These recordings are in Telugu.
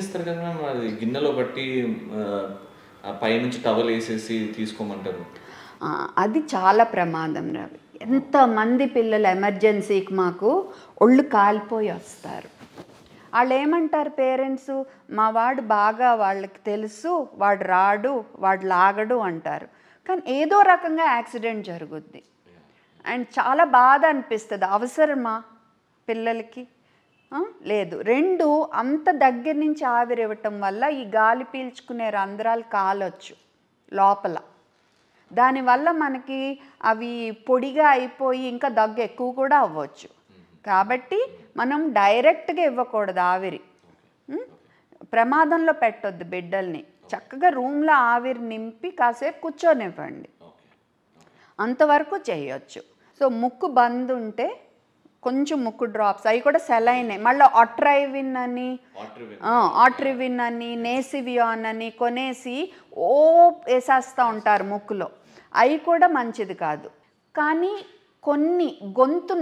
ఇస్తారు కదా మ్యామ్, అది గిన్నెలో బట్టి పైనుంచి టవల్ వేసేసి తీసుకోమంటారు. అది చాలా ప్రమాదం రవి. ఎంతమంది పిల్లలు ఎమర్జెన్సీకి మాకు ఒళ్ళు కాలిపోయి వస్తారు. వాళ్ళు ఏమంటారు పేరెంట్స్, మా వాడు బాగా వాళ్ళకి తెలుసు, వాడు రాడు, వాడు లాగడు అంటారు. కానీ ఏదో రకంగా యాక్సిడెంట్ జరుగుద్ది. అండ్ చాలా బాధ అనిపిస్తుంది. అవసరమా పిల్లలకి? లేదు. రెండు, అంత దగ్గర నుంచి ఆవిరివ్వటం వల్ల ఈ గాలి పీల్చుకునే రంధ్రాలు కాలొచ్చు లోపల. దానివల్ల మనకి అవి పొడిగా అయిపోయి ఇంకా దగ్గు ఎక్కువ కూడా అవ్వచ్చు. కాబట్టి మనం డైరెక్ట్గా ఇవ్వకూడదు ఆవిరి. ప్రమాదంలో పెట్టొద్దు బిడ్డల్ని. చక్కగా రూమ్లో ఆవిరి నింపి కాసేపు కూర్చొనివ్వండి, అంతవరకు చేయొచ్చు. సో ముక్కు బంద్ ఉంటే కొంచెం ముక్కు డ్రాప్స్, అవి కూడా సెలైనే. మళ్ళీ ఆట్రివిన్ అని నేసివియాన్ అని కొనేసి వేసేస్తూ ఉంటారు ముక్కులో. అవి కూడా మంచిది కాదు. కానీ కొన్ని గొంతు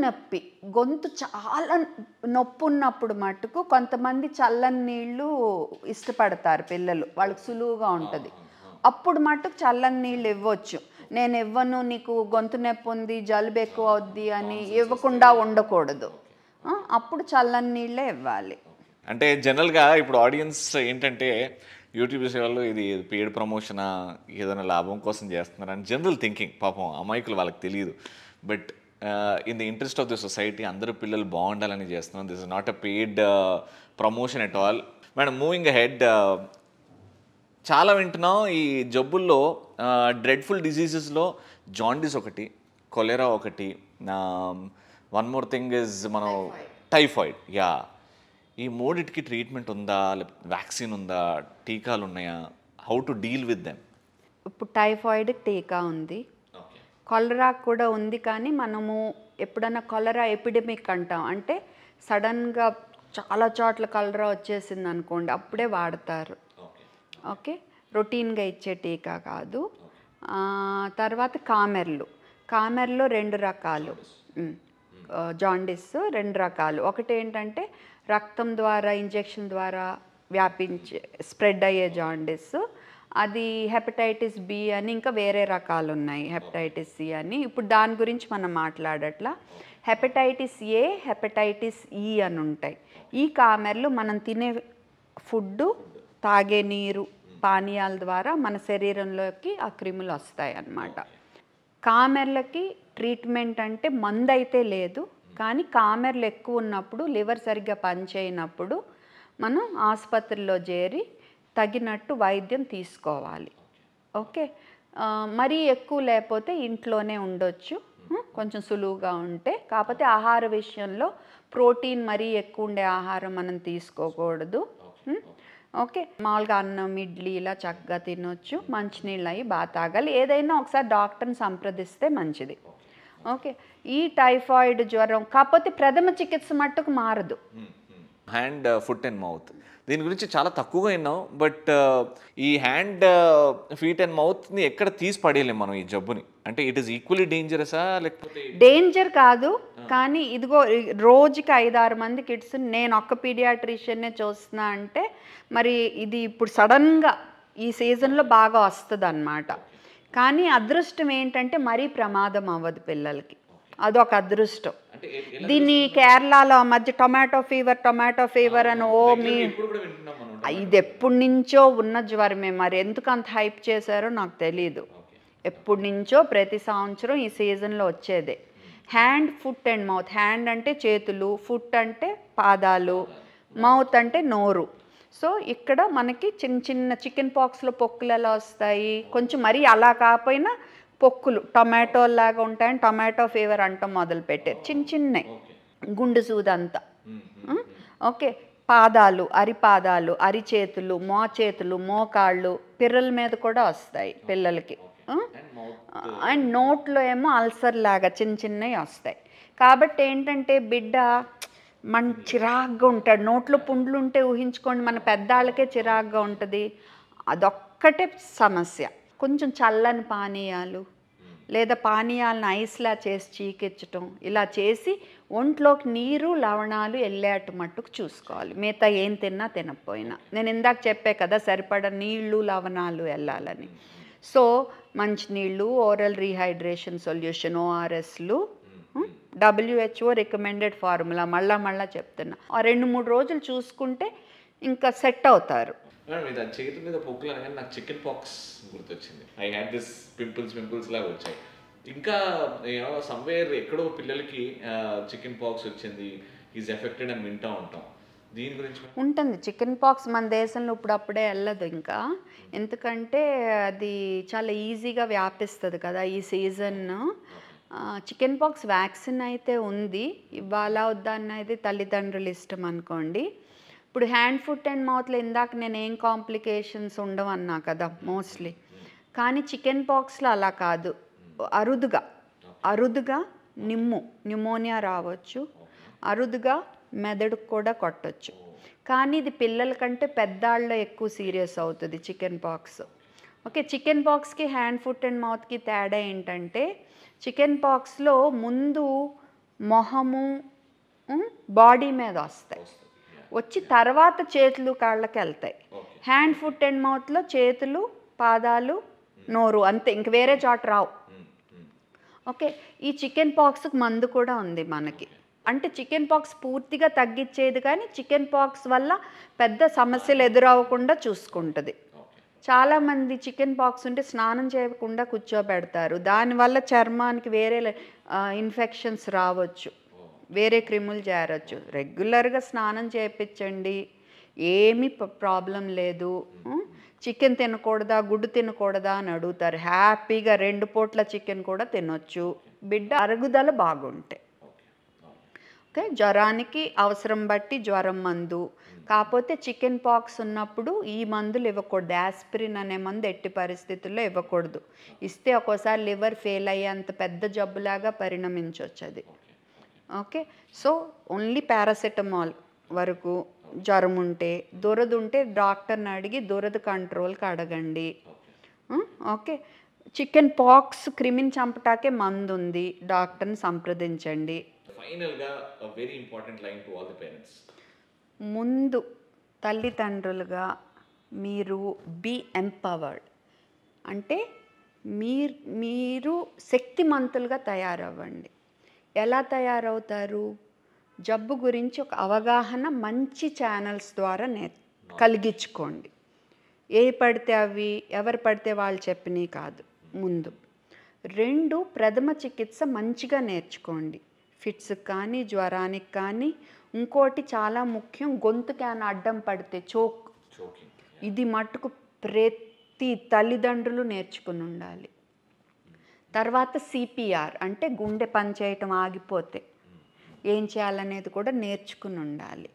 చాలా నొప్పి ఉన్నప్పుడు మటుకు కొంతమంది చల్లని నీళ్ళు ఇష్టపడతారు పిల్లలు, వాళ్ళకి సులువుగా ఉంటుంది. అప్పుడు మటుకు చల్లని నీళ్ళు ఇవ్వచ్చు. నేను ఇవ్వను, నీకు గొంతు నొప్పి ఉంది, జలుబు ఎక్కువ అవుద్ది అని ఇవ్వకుండా ఉండకూడదు. అప్పుడు చల్లని నీళ్ళే ఇవ్వాలి. అంటే జనరల్గా ఇప్పుడు ఆడియన్స్ ఏంటంటే యూట్యూబ్ సేవల్లో ఇది పెయిడ్ ప్రమోషనా, ఏదైనా లాభం కోసం చేస్తున్నారని జనరల్ థింకింగ్. పాపం అమాయకులు, వాళ్ళకి తెలియదు. But in the interest of the society అందరూ పిల్లలు బాగుండాలని చేస్తున్నాం. This is not a paid promotion at all. Madam, moving ahead, చాలా వింటున్నాం ఈ జబ్బుల్లో. డ్రెడ్ఫుల్ డిసీజెస్లో జాండీస్ ఒకటి, కొలెరా ఒకటి, వన్ మోర్ థింగ్ ఇస్ మనం టైఫాయిడ్. యా, ఈ మూడిటికి ట్రీట్మెంట్ ఉందా, వ్యాక్సిన్ ఉందా, టీకాలు ఉన్నాయా? How to deal with them? ఇప్పుడు టైఫాయిడ్ టీకా ఉంది, కొలరా కూడా ఉంది. కానీ మనము ఎప్పుడన్నా కొలరా ఎపిడెమిక్ అంటాం, అంటే సడన్గా చాలా చోట్ల కలరా వచ్చేసింది అనుకోండి, అప్పుడే వాడతారు. ఓకే, రొటీన్గా ఇచ్చే టీకా కాదు. తర్వాత కామెర్లో 2 రకాలు జాండీస్, 2 రకాలు. ఒకటి ఏంటంటే రక్తం ద్వారా, ఇంజెక్షన్ ద్వారా స్ప్రెడ్ అయ్యే జాండీస్. అది హెపటైటిస్ బి అని, ఇంకా వేరే రకాలు ఉన్నాయి, హెపటైటిస్ సి అని. ఇప్పుడు దాని గురించి మనం మాట్లాడట్లా. హెపటైటిస్ ఏ, హెపటైటిస్ ఈ అని ఉంటాయి. ఈ కామెర్లు మనం తినే ఫుడ్డు, తాగే నీరు, పానీయాల ద్వారా మన శరీరంలోకి ఆ క్రిములు వస్తాయి అన్నమాట. కామెర్లకి ట్రీట్మెంట్ అంటే మందు అయితే లేదు. కానీ కామెర్లు ఎక్కువ ఉన్నప్పుడు, లివర్ సరిగ్గా పనిచేయనప్పుడు మనం ఆసుపత్రిలో చేరి తగినట్టు వైద్యం తీసుకోవాలి. ఓకే, మరీ ఎక్కువ లేకపోతే ఇంట్లోనే ఉండొచ్చు, కొంచెం సులువుగా ఉంటే. కాకపోతే ఆహార విషయంలో ప్రోటీన్ మరీ ఎక్కువ ఉండే ఆహారం మనం తీసుకోకూడదు. ఓకే, మామూలుగా అన్నం, ఇడ్లీ ఇలా చక్కగా తినొచ్చు. మంచినీళ్ళు అవి బాగా తాగాలి. ఏదైనా ఒకసారి డాక్టర్ని సంప్రదిస్తే మంచిది. ఓకే, ఈ టైఫాయిడ్ జ్వరం కాకపోతే ప్రథమ చికిత్స మట్టుకు మారదు. హ్యాండ్, ఫుట్ అండ్ మౌత్, దీని గురించి చాలా తక్కువగా విన్నాం. బట్ ఈ హ్యాండ్, ఫీట్ అండ్ మౌత్ని ఎక్కడ తీసి పడేయలేం మనం ఈ జబ్బుని? అంటే ఇట్ ఈస్ ఈక్వల్లీ డేంజరసా, లేకపోతే? డేంజర్ కాదు, కానీ ఇదిగో రోజుకి 5-6 మంది కిడ్స్ నేను ఒక్క పీడియాట్రిషియన్నే చూస్తున్నా అంటే మరి ఇది ఇప్పుడు సడన్గా ఈ సీజన్లో బాగా వస్తుంది అన్నమాట. కానీ అదృష్టం ఏంటంటే మరీ ప్రమాదం అవ్వదు పిల్లలకి, అదొక అదృష్టం. దీన్ని కేరళలో మధ్య టొమాటో ఫీవర్ అని ఇది ఎప్పటి నుంచో ఉన్న జ్వరమే. మరి ఎందుకు అంత హైప్ చేశారో నాకు తెలీదు. ఎప్పటి నుంచో ప్రతి సంవత్సరం ఈ సీజన్లో వచ్చేదే. Hand, foot and mouth. Hand అంటే చేతులు, ఫుట్ అంటే పాదాలు, మౌత్ అంటే నోరు. సో ఇక్కడ మనకి చిన్న చిన్న చికెన్ పాక్స్లో పొక్కులు ఎలా వస్తాయి, కొంచెం మరీ అలా కాకపోయినా పొక్కులు టొమాటో లాగా ఉంటాయని టొమాటో ఫీవర్ అంటాం మొదలుపెట్టారు. చిన్నవి గుండు సూదంతా. ఓకే, పాదాలు, అరిపాదాలు, అరిచేతులు, మోచేతులు, మోకాళ్ళు, పిర్రల మీద కూడా వస్తాయి పిల్లలకి. అండ్ నోట్లో ఏమో అల్సర్ లాగా చిన్నవి వస్తాయి. కాబట్టి ఏంటంటే బిడ్డ మన చిరాగ్గా ఉంటాడు. నోట్లో పుండ్లు ఉంటే ఊహించుకోండి, మన పెద్దాళ్ళకే చిరాగ్గా ఉంటుంది. అదొక్కటే సమస్య. కొంచెం చల్లని పానీయాలు లేదా పానీయాలను ఐస్లా చేసి చీకించటం, ఇలా చేసి ఒంట్లోకి నీరు లవణాలు వెళ్ళేట మట్టుకు చూసుకోవాలి. మిగతా ఏం తిన్నా తినకపోయినా. నేను ఇందాక చెప్పే కదా సరిపడ నీళ్లు లవణాలు వెళ్ళాలని. సో మంచినీళ్ళు, ఓరల్ రీహైడ్రేషన్ సొల్యూషన్ ఓఆర్ఎస్లు, WHO రికమెండెడ్ ఫార్ములా మళ్ళా చెప్తున్నా. 2-3 రోజులు చూసుకుంటే ఇంకా సెట్ అవుతారు. మేడం ఇది చేతి మీద పొక్కులు అనగానే నాకు చికెన్ పాక్స్ గుర్తొచ్చింది. ఐ హ్యాడ్ దిస్ పింపుల్స్ లాగా వచ్చాయి. ఇంకా సమ్వేర్ ఎక్కడో పిల్లలకి చికెన్ పాక్స్ వచ్చింది, ఈజ్ ఎఫెక్టెడ్ అని వింటూ ఉంటాం. దీని గురించి ఉంటుంది. చికెన్ పాక్స్ మన దేశంలో ఇప్పుడప్పుడే వెళ్ళదు ఇంకా. ఎందుకంటే అది చాలా ఈజీగా వ్యాపిస్తుంది కదా ఈ సీజన్. చికెన్ పాక్స్ వ్యాక్సిన్ అయితే ఉంది, ఇవ్వాలా వద్దా అన్నది తల్లిదండ్రులు ఇష్టం అనుకోండి. ఇప్పుడు హ్యాండ్, ఫుట్ అండ్ మౌత్లో ఇందాక నేను ఏం కాంప్లికేషన్స్ ఉండవు అన్నా కదా మోస్ట్లీ. కానీ చికెన్ పాక్స్లో అలా కాదు, అరుదుగా న్యూమోనియా రావచ్చు, అరుదుగా మెదడుకు కూడా కొట్టచ్చు. కానీ ఇది పిల్లల కంటే పెద్దాళ్ళలో ఎక్కువ సీరియస్ అవుతుంది చికెన్ పాక్స్. ఓకే, చికెన్ పాక్స్కి హ్యాండ్, ఫుట్ అండ్ మౌత్కి తేడా ఏంటంటే చికెన్ పాక్స్లో ముందు మొహము బాడీ మీద వస్తాయి, వచ్చి తర్వాత చేతులు కాళ్ళకి వెళ్తాయి. హ్యాండ్, ఫుట్ అండ్ మౌత్లో చేతులు, పాదాలు, నోరు అంతే, ఇంక వేరే చోట రావు. ఓకే, ఈ చికెన్ పాక్స్కి మందు కూడా ఉంది మనకి. అంటే చికెన్ పాక్స్ పూర్తిగా తగ్గించేది కానీ చికెన్ పాక్స్ వల్ల పెద్ద సమస్యలు ఎదురవ్వకుండా చూసుకుంటుంది. చాలామంది చికెన్ పాక్స్ ఉంటే స్నానం చేయకుండా కూర్చోబెడతారు, దానివల్ల చర్మానికి వేరే ఇన్ఫెక్షన్స్ రావచ్చు, వేరే క్రిములు చేరవచ్చు. రెగ్యులర్గా స్నానం చేయించండి, ఏమీ ప్రాబ్లం లేదు. చికెన్ తినకూడదా, గుడ్డు తినకూడదా అని అడుగుతారు. హ్యాపీగా 2 పూట్ల చికెన్ కూడా తినొచ్చు, బిడ్డ అరుగుదల బాగుంటాయి. ఓకే, జ్వరానికి అవసరం బట్టి జ్వరం మందు, కాకపోతే చికెన్ పాక్స్ ఉన్నప్పుడు ఈ మందులు ఇవ్వకూడదు. యాస్పిరిన్ అనే మందు ఎట్టి పరిస్థితుల్లో ఇవ్వకూడదు. ఇస్తే ఒక్కోసారి లివర్ ఫెయిల్ అయ్యేంత పెద్ద జబ్బులాగా పరిణమించవచ్చు అది. ఓకే, సో ఓన్లీ పారాసెటమాల్ వరకు. జ్వరం ఉంటే, దురద ఉంటే డాక్టర్ని అడిగి దురద కంట్రోల్కి అడగండి. ఓకే, చికెన్ పాక్స్ క్రిమిని చంపటాకే మందు ఉంది, డాక్టర్ని సంప్రదించండి. ఫైనల్గా very important line to all the parents. ముందు తల్లిదండ్రులుగా మీరు బీ ఎంపవర్డ్, అంటే మీరు శక్తిమంతులుగా తయారవ్వండి. ఎలా తయారవుతారు? జబ్బు గురించి ఒక అవగాహన మంచి ఛానల్స్ ద్వారా కలిగించుకోండి. ఎవరు పడితే వాళ్ళు చెప్పినవి కాదు. ముందు 2, ప్రథమ చికిత్స మంచిగా నేర్చుకోండి. ఫిట్స్కి కానీ, జ్వరానికి కానీ. ఇంకోటి చాలా ముఖ్యం, గొంతుకి ఏమైనా అడ్డం పడితే ఇది మట్టుకు ప్రతి తల్లిదండ్రులు నేర్చుకుని ఉండాలి. తర్వాత CPR అంటే గుండె పనిచేయటం ఆగిపోతే ఏం చేయాలనేది కూడా నేర్చుకుని ఉండాలి.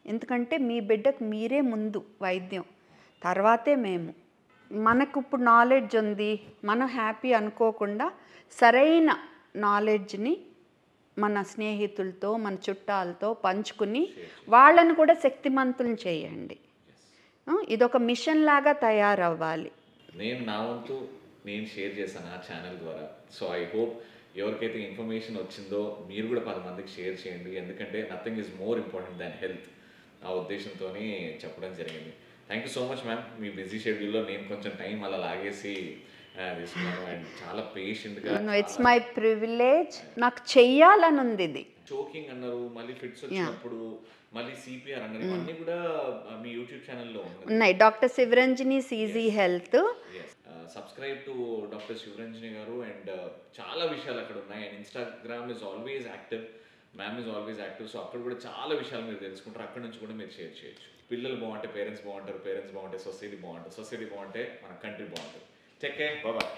ఎందుకంటే మీ బిడ్డకు మీరే ముందు వైద్యం, తర్వాతే మేము. మనకు ఇప్పుడు నాలెడ్జ్ ఉంది, మనం హ్యాపీ అనుకోకుండా సరైన నాలెడ్జ్ని మన స్నేహితులతో, మన చుట్టాలతో పంచుకుని వాళ్ళను కూడా శక్తిమంతులను చేయండి. ఇదొక మిషన్ లాగా తయారవ్వాలి. నేను నా వంతు నేను షేర్ చేశాను ఆ ఛానల్ ద్వారా. సో ఐ హోప్ ఎవరికైతే ఇన్ఫర్మేషన్ వచ్చిందో మీరు కూడా 10 మందికి షేర్ చేయండి. ఎందుకంటే nothing is more important than health. ఆ ఉద్దేశంతోనే చెప్పడం జరిగింది. Thank you so much ma'am. Me busy షెడ్యూల్లో నేను కొంచెం టైం అలా లాగేసి తీసుకున్నాను. అండ్ చాలా పేషెంట్గా, ఇట్స్ మై ప్రివిలేజ్. నాకు చెయ్యాలని ఉంది. ఇది చోకింగ్ అన్నారు, మళ్ళీ ఫిట్స్ వచ్చినప్పుడు మళ్ళీ CPR అన్నారు, ఇవన్నీ కూడా మీ యూట్యూబ్ ఛానల్లో ఉన్నాయి. Doctor Shivaranjani easy health. Subscribe to doctor Shivaranjani గారు. అండ్ చాలా విషయాలు అక్కడ ఉన్నాయి. And Instagram is always active, ma'am is always active. So అక్కడ కూడా చాలా విషయాలు మీరు తెలుసుకుంటారు, అక్కడ నుంచి కూడా మీరు షేర్ చేయొచ్చు. పిల్లలు బాగుంటే పేరెంట్స్ బాగుంటారు, పేరెంట్స్ బాగుంటే సొసైటీ బాగుంటుంది, సొసైటీ బాగుంటే మన కంట్రీ బాగుంటుంది. Take care, bye.